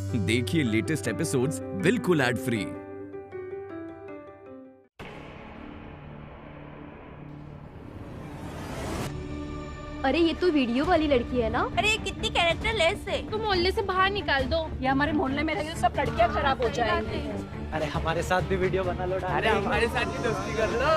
देखिए latest episodes बिल्कुल ad free. अरे ये तो वीडियो वाली लड़की है ना? अरे ये कितनी कैरेक्टरलेस है। तुम मोहल्ले से बाहर निकाल दो या हमारे मोहल्ले में रही सब लड़कियां खराब हो जाएंगी। अरे हमारे साथ भी वीडियो बना लो। अरे हमारे साथ भी दोस्ती कर लो।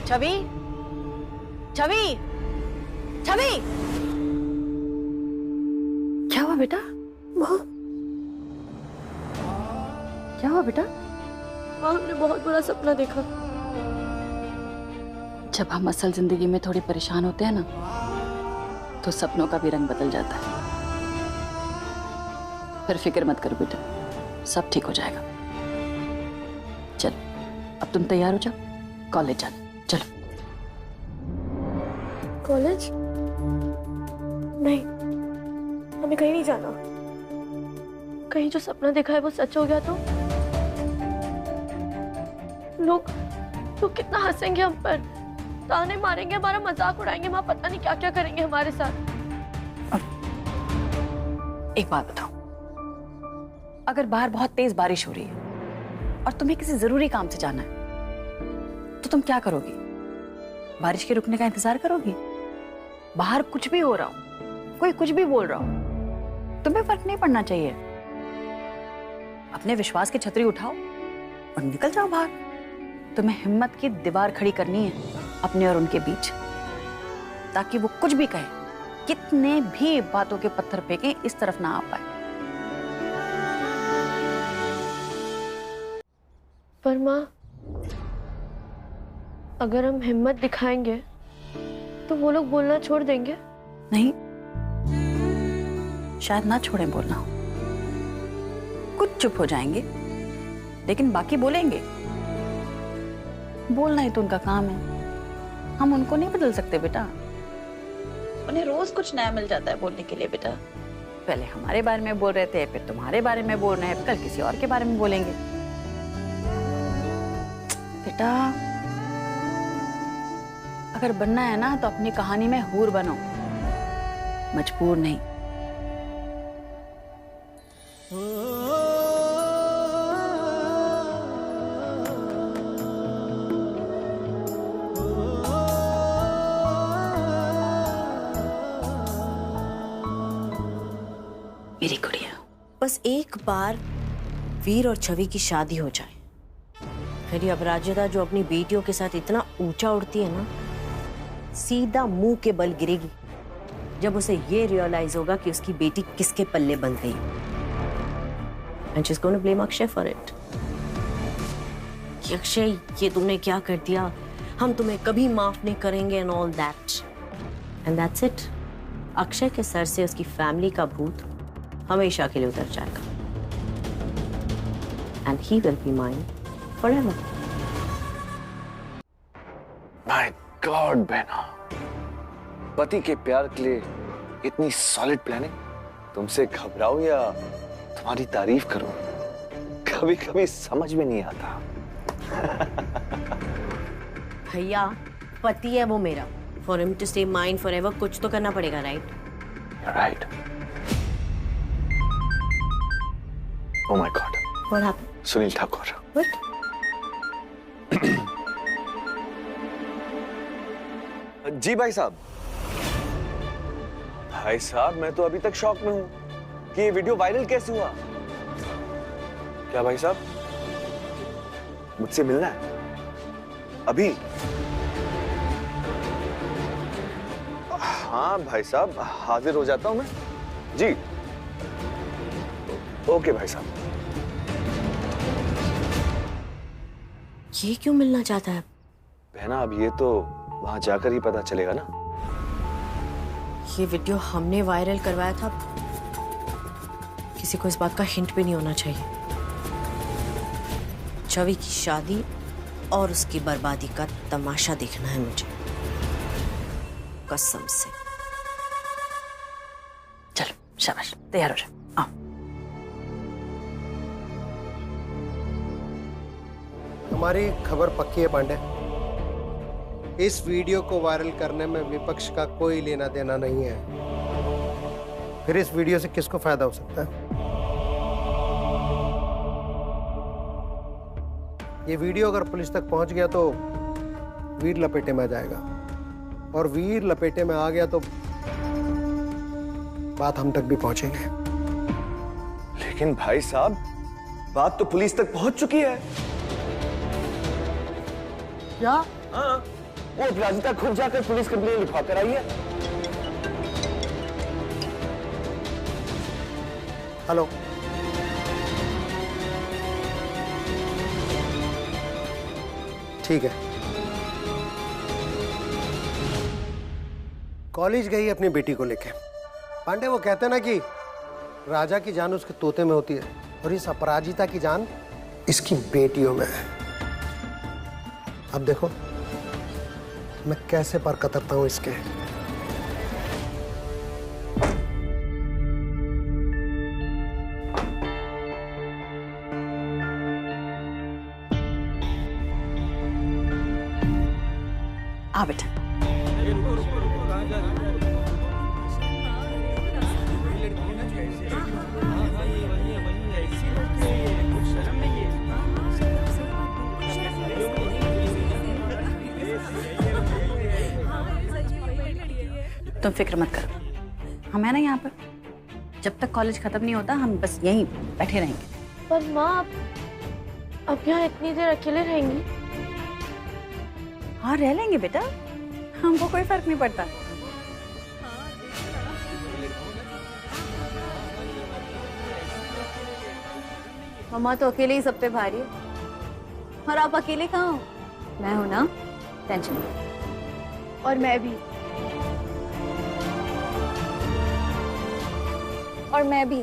छवि, छवि, छवि, क्या हुआ बेटा? क्या हुआ बेटा? माँ, हमने बहुत बुरा सपना देखा। जब हम असल जिंदगी में थोड़ी परेशान होते हैं ना, तो सपनों का भी रंग बदल जाता है। फिर फिक्र मत करो बेटा, सब ठीक हो जाएगा। चल, अब तुम तैयार हो जाओ, कॉलेज जाना। चलो। कॉलेज? नहीं, हमें कहीं नहीं जाना। कहीं जो सपना देखा है वो सच हो गया तो लोग कितना हंसेंगे हम पर, ताने मारेंगे, हमारा मजाक उड़ाएंगे। माँ, पता नहीं क्या क्या करेंगे हमारे साथ। एक बात बताओ, अगर बाहर बहुत तेज बारिश हो रही है और तुम्हें किसी जरूरी काम से जाना है, तो तुम क्या करोगी? बारिश के रुकने का इंतजार करोगी? बाहर कुछ भी हो रहा हो, कोई कुछ भी बोल रहा हो, तुम्हें फर्क नहीं पड़ना चाहिए। अपने विश्वास की छतरी उठाओ और निकल जाओ बाहर। तुम्हें हिम्मत की दीवार खड़ी करनी है अपने और उनके बीच, ताकि वो कुछ भी कहे, कितने भी बातों के पत्थर फेंके, इस तरफ ना आ पाए। पर माँ, अगर हम हिम्मत दिखाएंगे तो वो लोग बोलना छोड़ देंगे? नहीं, शायद ना छोड़ें बोलना। कुछ चुप हो जाएंगे, लेकिन बाकी बोलेंगे। बोलना ही तो उनका काम है, हम उनको नहीं बदल सकते बेटा। उन्हें रोज कुछ नया मिल जाता है बोलने के लिए बेटा। पहले हमारे बारे में बोल रहे थे, फिर तुम्हारे बारे में बोल रहे हैं, कल किसी और के बारे में बोलेंगे। बेटा, अगर बनना है ना तो अपनी कहानी में हूर बनो, मजबूर नहीं। मेरी गुड़िया, बस एक बार वीर और छवि की शादी हो जाए, फिर ये अपराजिता जो अपनी बेटियों के साथ इतना ऊंचा उड़ती है ना, सीधा मुंह के बल गिरेगी जब उसे ये रियलाइज होगा कि उसकी बेटी किसके पल्ले बंध गई। And she's going to blame Akshay for it. कि अक्षय, ये तुमने क्या कर दिया, हम तुम्हें कभी माफ नहीं करेंगे and all that. And that's it. Akshay के सर से उसकी फैमिली का भूत हमेशा के लिए उतर जाएगा। And he will be mine forever. My God, बहना, पति के प्यार के लिए इतनी सॉलिड प्लानिंग। तुमसे घबराऊं या तुम्हारी तारीफ करूं, कभी कभी समझ में नहीं आता। भैया, पति है वो मेरा। For him to stay mine forever, कुछ तो करना पड़ेगा, right? You're right. Oh my God. What happened? Sunil Thakur. What? जी भाई साहब। भाई साहब, मैं तो अभी तक शॉक में हूं कि ये वीडियो वायरल कैसे हुआ। क्या भाई साहब, मुझसे मिलना है अभी? हाँ भाई साहब, हाजिर हो जाता हूं मैं। जी ओके भाई साहब। ये क्यों मिलना चाहता है? बहना, अब ये तो वहां जाकर ही पता चलेगा ना। ये वीडियो हमने वायरल करवाया था, किसी को इस बात का हिंट भी नहीं होना चाहिए। छवि की शादी और उसकी बर्बादी का तमाशा देखना है मुझे, कसम से। चलो शाबाश, तैयार हो जाओ, आओ। हमारी खबर पक्की है पांडे, इस वीडियो को वायरल करने में विपक्ष का कोई लेना देना नहीं है। फिर इस वीडियो से किसको फायदा हो सकता है? ये वीडियो अगर पुलिस तक पहुंच गया तो वीर लपेटे में आ जाएगा, और वीर लपेटे में आ गया तो बात हम तक भी पहुंचेगी। लेकिन भाई साहब, बात तो पुलिस तक पहुंच चुकी है। क्या? हाँ, वो अपराजिता खुद जाकर पुलिस कंप्लेंट लिखवा कर आई है। हेलो, ठीक है। कॉलेज गई अपनी बेटी को लेके। पांडे, वो कहते हैं ना कि राजा की जान उसके तोते में होती है, और इस अपराजिता की जान इसकी बेटियों में है। अब देखो मैं कैसे पर कतरता हूं इसके। आ बेटा। तुम फिक्र मत करो, हम है ना यहाँ पर। जब तक कॉलेज खत्म नहीं होता हम बस यहीं बैठे रहेंगे। पर माँ, अब यहाँ इतनी देर अकेले रहेंगी? हाँ रह लेंगे बेटा, हमको कोई फर्क नहीं पड़ता। मम्मा तो अकेले ही सब पे भारी है, और आप अकेले कहाँ हो? मैं हूं ना, टेंशन नहीं। और मैं भी। और मैं भी।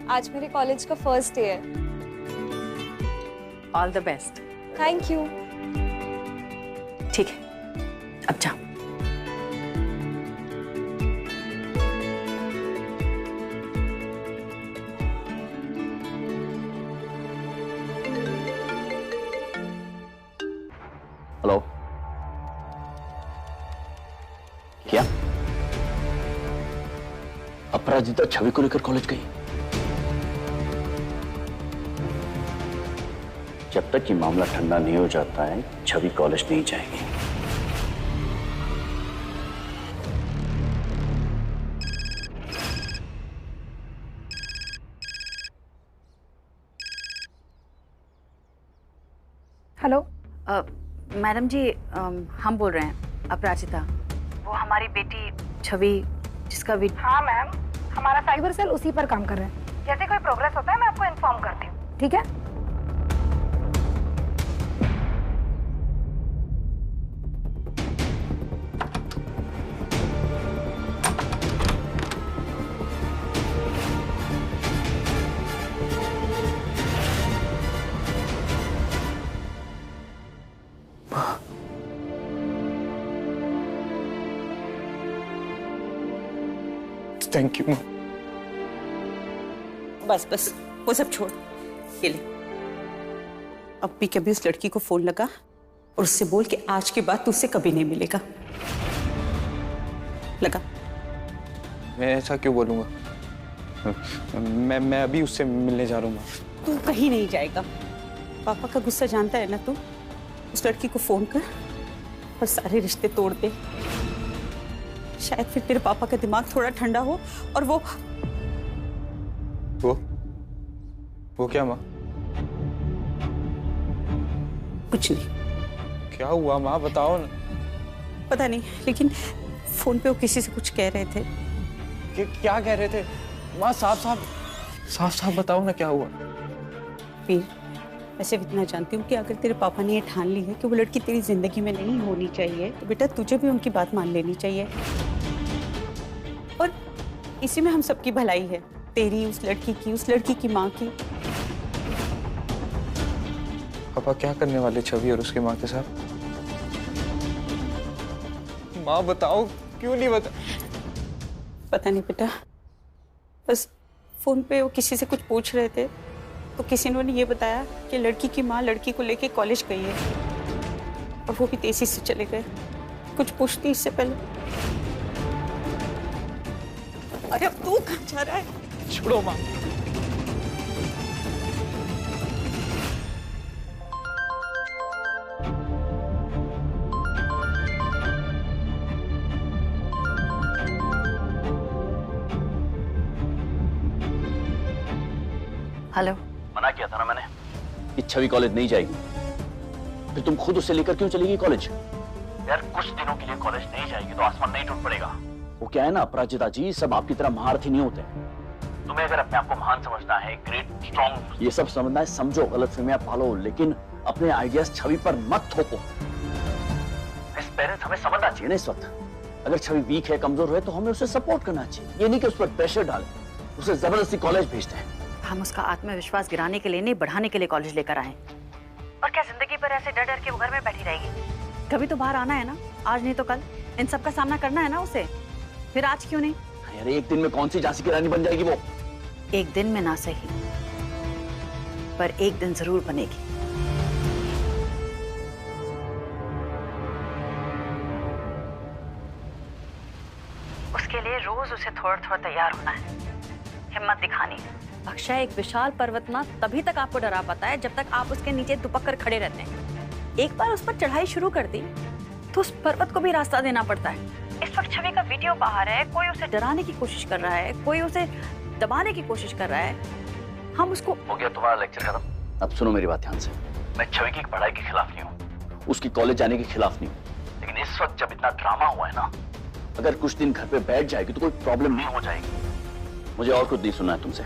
आज मेरे कॉलेज का फर्स्ट डे है। All the best. Thank you. ठीक है, अब जाओ। हेलो, क्या अपराजिता छवि को लेकर कॉलेज गई? जब तक ये मामला ठंडा नहीं हो जाता है, छवि कॉलेज नहीं जाएगी। हेलो मैडम जी, हम बोल रहे हैं अपराजिता, वो हमारी बेटी छवि जिसका हाँ मैम, हमारा साइबर सेल उसी पर काम कर रहे हैं। जैसे कोई प्रोग्रेस होता है मैं आपको इन्फॉर्म करती हूँ, ठीक है? Thank you. बस बस वो सब छोड़, ये ले। अब भी कभी उस लड़की को फोन लगा और उससे बोल कि आज के बाद तुझसे कभी नहीं मिलेगा। लगा। मैं ऐसा क्यों बोलूंगा? मैं अभी उससे मिलने जा रहा हूँ। तू कहीं नहीं जाएगा। पापा का गुस्सा जानता है ना तू। उस लड़की को फोन कर और सारे रिश्ते तोड़ दे। शायद फिर तेरे पापा का दिमाग थोड़ा ठंडा हो और वो क्या माँ? कुछ नहीं। क्या हुआ माँ, बताओ ना। पता नहीं, लेकिन फोन पे वो किसी से कुछ कह रहे थे। क्या कह रहे थे माँ? साफ बताओ ना क्या हुआ। वीर, वैसे इतना जानती हूँ कि अगर तेरे पापा ने ये ठान ली है कि वो लड़की तेरी जिंदगी में नहीं होनी चाहिए, तो बेटा तुझे भी उनकी बात मान लेनी चाहिए। और इसी में हम सबकी भलाई है, तेरी, उस लड़की की, उस लड़की की माँ की। पापा क्या करने वाले छवि और उसकी माँ के साथ? माँ बताओ, क्यों नहीं बता? पता नहीं बेटा, बस फोन पे वो किसी से कुछ पूछ रहे थे तो किसी ने ये बताया कि लड़की की माँ लड़की को लेके कॉलेज गई है और वो भी तेजी से चले गए। कुछ पूछती इससे पहले। अरे अब तू कहाँ जा रहा है? छोड़ो माँ। हेलो। मना किया था ना मैंने कि छवि कॉलेज नहीं जाएगी, फिर तुम खुद उसे लेकर क्यों चलेगी कॉलेज? यार कुछ दिनों के लिए कॉलेज नहीं जाएगी तो आसमान नहीं टूट पड़ेगा। वो क्या है ना अपराजिता जी, सब आपकी तरह महारथी नहीं होते। तुम्हें अगर अपने आप को महान समझना है, ग्रेट, स्ट्रॉन्ग, ये सब समझना है, समझो, गलतफहमियां पालो, लेकिन अपने आइडियाज छवि पर मत थोपो। इस पेरेंट्स हमें समझना चाहिए ना इस वक्त। अगर छवि वीक है, कमजोर है तो हमें उसे सपोर्ट करना चाहिए, ये नहीं कि उस पर प्रेशर डालें, उसे जबरदस्ती कॉलेज भेजते हैं। हम उसका आत्मविश्वास गिराने के लिए नहीं, बढ़ाने के लिए कॉलेज लेकर आए। और क्या जिंदगी भर ऐसे डर डर के वो घर में बैठी रहेगी? कभी तो बाहर आना है ना, आज नहीं तो कल। इन सब का सामना करना है ना उसे, फिर आज क्यों नहीं? यार एक दिन में कौन सी झांसी की रानी बन जाएगी वो? एक दिन में ना सही, पर एक दिन जरूर बनेगी। उसके लिए रोज उसे थोड़ा थोड़ा तैयार होना है, हिम्मत दिखानी है। अक्षय एक विशाल पर्वत ना तभी तक आपको डरा पाता है जब तक आप उसके नीचे दुपक कर खड़े रहते हैं। एक बार उस पर चढ़ाई शुरू कर दी तो उस पर्वत को भी रास्ता देना पड़ता है। इस वक्त छवि का वीडियो बाहर है, कोई उसे डराने की कोशिश कर रहा है, कोई उसे दबाने की कोशिश कर रहा है। हम उसको। हो गया तुम्हारा लेक्चर खत्म? अब सुनो मेरी बात ध्यान से। मैं छवि की पढ़ाई के खिलाफ नहीं हूँ, उसकी कॉलेज जाने के खिलाफ नहीं हूँ, लेकिन इस वक्त जब इतना ड्रामा हुआ है ना, अगर कुछ दिन घर पे बैठ जाएगी तो कोई प्रॉब्लम नहीं हो जाएगी। मुझे और कुछ नहीं सुनना है तुमसे,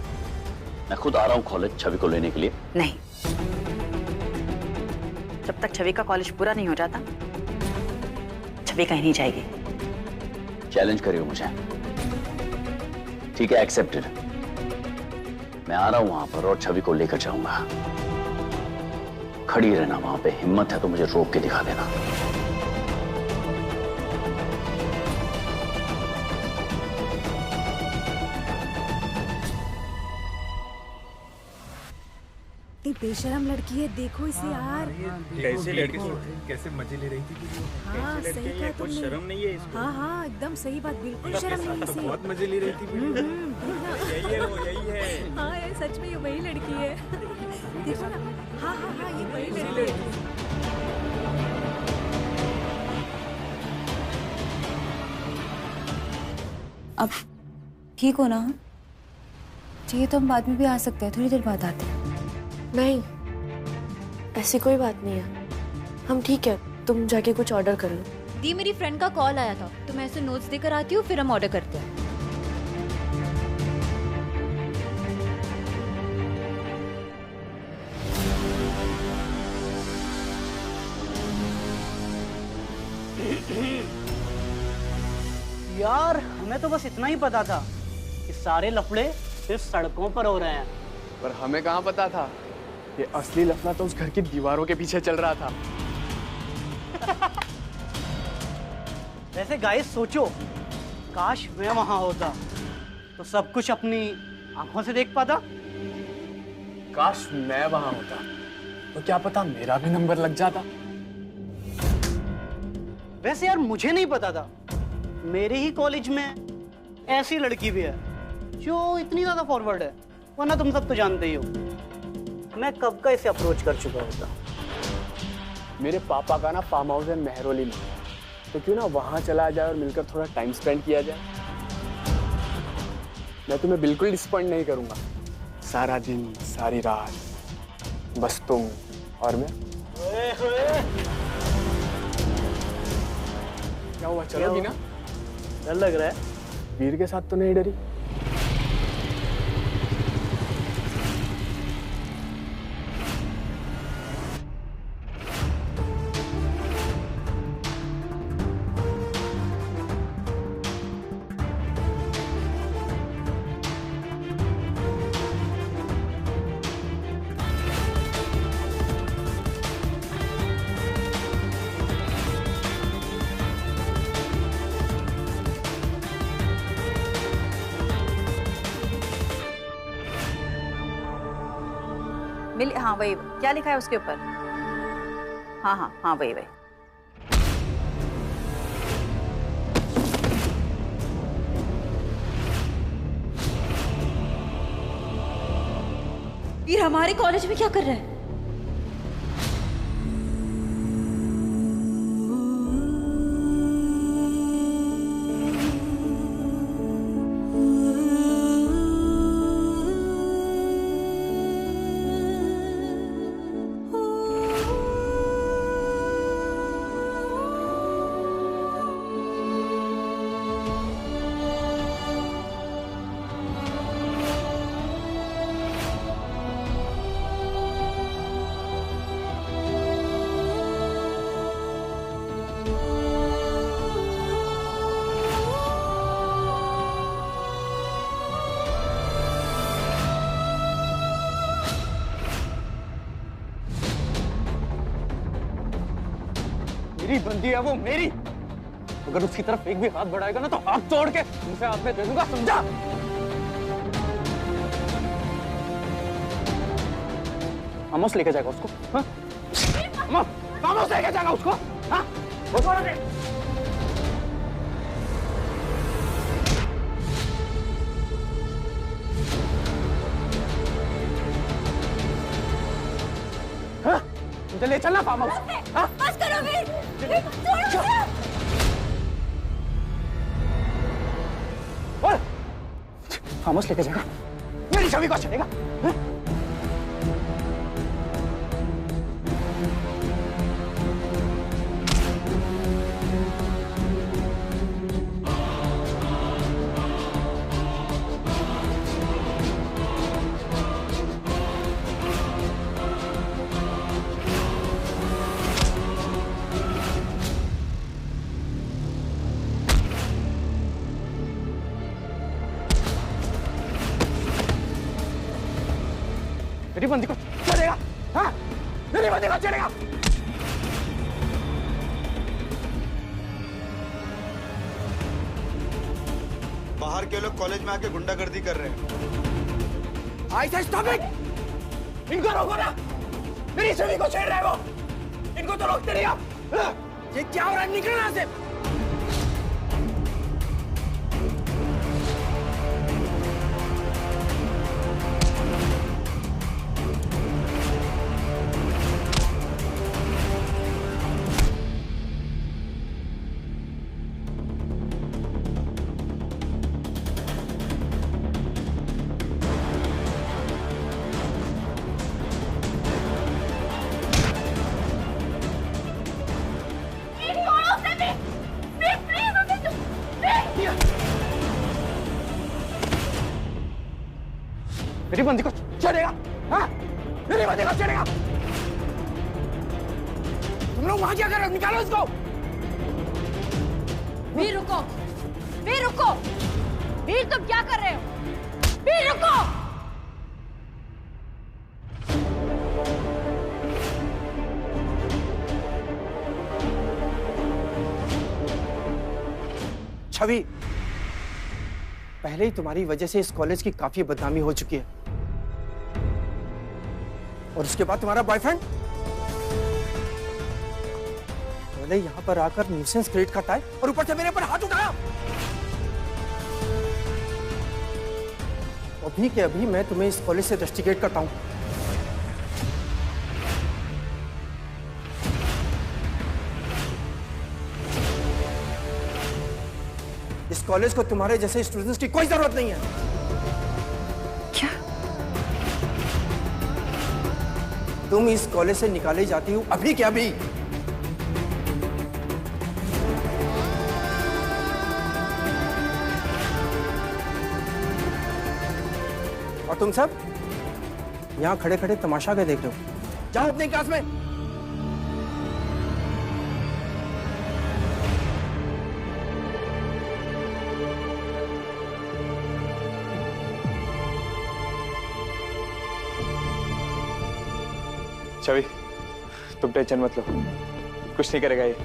मैं खुद आ रहा हूँ कॉलेज छवि को लेने के लिए। नहीं, जब तक छवि का कॉलेज पूरा नहीं हो जाता छवि कहीं नहीं जाएगी। चैलेंज करियो मुझे, ठीक है? एक्सेप्टेड। मैं आ रहा हूं वहां पर और छवि को लेकर जाऊंगा। खड़ी रहना वहां पे, हिम्मत है तो मुझे रोक के दिखा देना। बेशरम लड़की है, देखो इसे यार। कैसे लड़की, कैसे मजे ले रही थी। हाँ सही कहा तुमने, शर्म नहीं है इसको। हाँ हाँ एकदम सही बात, बिल्कुल शर्म नहीं है इसे। बहुत मजे ले रही थी। यही है वो, यही है। हाँ यार सच में ये वही लड़की है। देखो ना, हाँ हाँ हाँ ये वही लड़की है। अब ठीक हो ना? चाहिए तो हम बाद में भी आ सकते हैं, थोड़ी देर बाद आते हैं। नहीं, ऐसी कोई बात नहीं है, हम ठीक है। तुम जाके कुछ ऑर्डर कर लो। दी मेरी फ्रेंड का कॉल आया था तो मैं ऐसे नोट्स देकर आती हूँ, फिर हम ऑर्डर करते हैं। यार हमें तो बस इतना ही पता था कि सारे लफड़े सिर्फ सड़कों पर हो रहे हैं, पर हमें कहाँ पता था ये असली लफड़ा तो उस घर की दीवारों के पीछे चल रहा था। वैसे गाइस सोचो, काश मैं वहां होता तो सब कुछ अपनी आंखों से देख पाता। काश मैं वहां होता तो क्या पता मेरा भी नंबर लग जाता। वैसे यार मुझे नहीं पता था मेरे ही कॉलेज में ऐसी लड़की भी है जो इतनी ज्यादा फॉरवर्ड है, वरना तुम सब तो जानते ही हो मैं कब का इसे अप्रोच कर चुका होता। मेरे पापा का ना फार्म हाउस है मेहरौली में, तो क्यों ना वहां चला जाए और मिलकर थोड़ा टाइम स्पेंड किया जाए। मैं तुम्हें बिल्कुल डिसअपॉइंट नहीं करूंगा, सारा दिन सारी रात बस तुम और मैं। क्या हुआ, चलोगी ना? डर लग रहा है? वीर के साथ तो नहीं डरी? मिल, हाँ वही, क्या लिखा है उसके ऊपर? हाँ हाँ हाँ, वही वही। वीर हमारे कॉलेज में क्या कर रहा है? मेरी बंदी है वो, मेरी। अगर उसकी तरफ एक भी हाथ बढ़ाएगा ना तो हाथ तोड़ के उसे हाथ में दे दूंगा, समझा? आमोस लेके जाएगा उसको, हाँ? आमोस लेके जाएगा उसको, हाँ? वो छोड़ दे। हाँ? मुझे ले चलना फार्म हाउस, हाँ? बस करो वीर, छोड़ो मुझे। फार्म हाउस लेके जाएगा, मेरी छवि को चलेगा, हाँ? मेरी बंदी को चलेगा, हाँ? मेरी बंदी को चलेगा। बाहर के लोग कॉलेज में आके गुंडागर्दी कर रहे हैं। आई से स्टॉप इट! इनको रोको ना! मेरी छवि को छेड़ रहे हैं वो! इनको तो रोकते नहीं आप! ये क्या हो रहा है? निकलो यहाँ से! मेरी बंदी को चढ़ेगा, हाँ? मेरी बंदी को चढ़ेगा। तुम लोग वहां क्या कर रहे हो? निकालो इसको। वीर रुको, वीर रुको, वीर तुम क्या कर रहे हो? वीर रुको। छवि, पहले ही तुम्हारी वजह से इस कॉलेज की काफी बदनामी हो चुकी है, और उसके बाद तुम्हारा बॉयफ्रेंड पहले यहां पर आकर न्यूसेंस क्रिएट करता है और ऊपर से मेरे पर हाथ उठाया। अभी के अभी मैं तुम्हें इस कॉलेज से रस्टिकेट करता हूं। इस कॉलेज को तुम्हारे जैसे स्टूडेंट्स की कोई जरूरत नहीं है। क्या? तुम इस कॉलेज से निकाले जाती हो अभी के अभी। और तुम सब यहां खड़े खड़े तमाशा के देख रहे हो। जाओ अपनी क्लास में। छवि, तुम टेंशन मत लो, कुछ नहीं करेगा ये।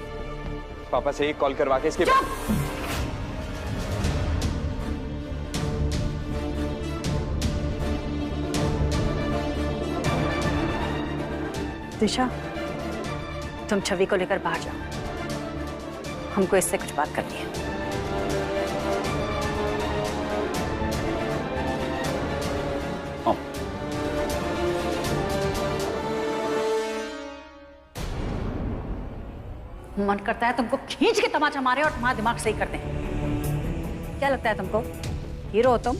पापा से ही कॉल करवा के इसके दिशा, तुम छवि को लेकर बाहर जाओ, हमको इससे कुछ बात करनी है। मन करता है तुमको खींच के तमाचा मारे और तुम्हारा दिमाग सही कर दें। क्या लगता है तुमको हीरो हो तुम?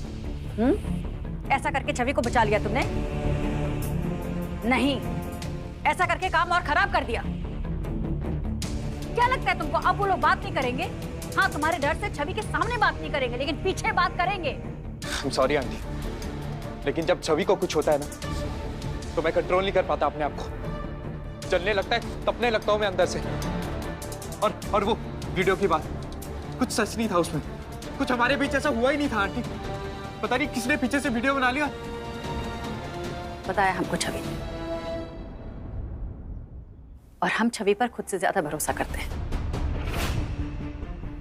ऐसा करके छवि को बचा लिया तुमने? नहीं, ऐसा करके काम और खराब कर दिया। क्या लगता है तुमको अब वो लोग बात नहीं करेंगे? हाँ, तुम्हारे डर से छवि के सामने बात नहीं करेंगे, लेकिन पीछे बात करेंगे। सॉरी आंटी, लेकिन जब छवि को कुछ होता है ना तो मैं कंट्रोल नहीं कर पाता अपने आप को। जलने लगता है, तपने लगता हूं मैं अंदर से। और वो वीडियो की बात, कुछ सच नहीं था उसमें, कुछ हमारे बीच ऐसा हुआ ही नहीं था आंटी। पता नहीं किसने पीछे से वीडियो बना लिया। बताया हमको छवि ने, और हम छवि पर खुद से ज्यादा भरोसा करते हैं।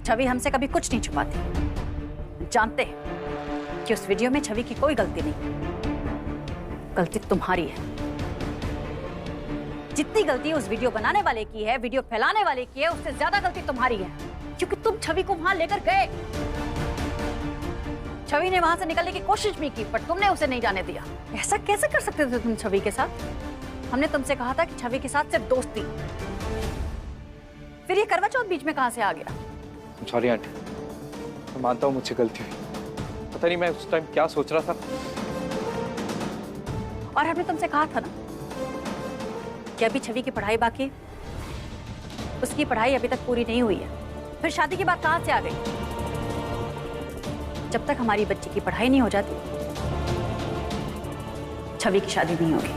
छवि हमसे कभी कुछ नहीं छुपाती। जानते हैं कि उस वीडियो में छवि की कोई गलती नहीं, गलती तुम्हारी है। जितनी गलती उस वीडियो बनाने वाले की है, वीडियो फैलाने वाले की है, उससे ज्यादा गलती तुम्हारी है, क्योंकि तुम छवि को वहां लेकर गए। छवि ने वहां से निकलने की कोशिश भी की, पर तुमने उसे नहीं जाने दिया। ऐसा कैसे कर सकते थे तुम छवि के साथ? हमने तुमसे कहा था कि छवि के साथ सिर्फ दोस्ती। फिर ये करवा चौथ बीच में कहां से आ गया? सॉरी आंटी, मैं मानता हूँ मुझसे गलती हुई। पता नहीं मैं उस टाइम क्या सोच रहा था। और हमने तुमसे कहा था ना कि अभी छवि की पढ़ाई बाकी, उसकी पढ़ाई अभी तक पूरी नहीं हुई है। फिर शादी की बात कहां से आ गई? जब तक हमारी बच्ची की पढ़ाई नहीं हो जाती, छवि की शादी नहीं होगी।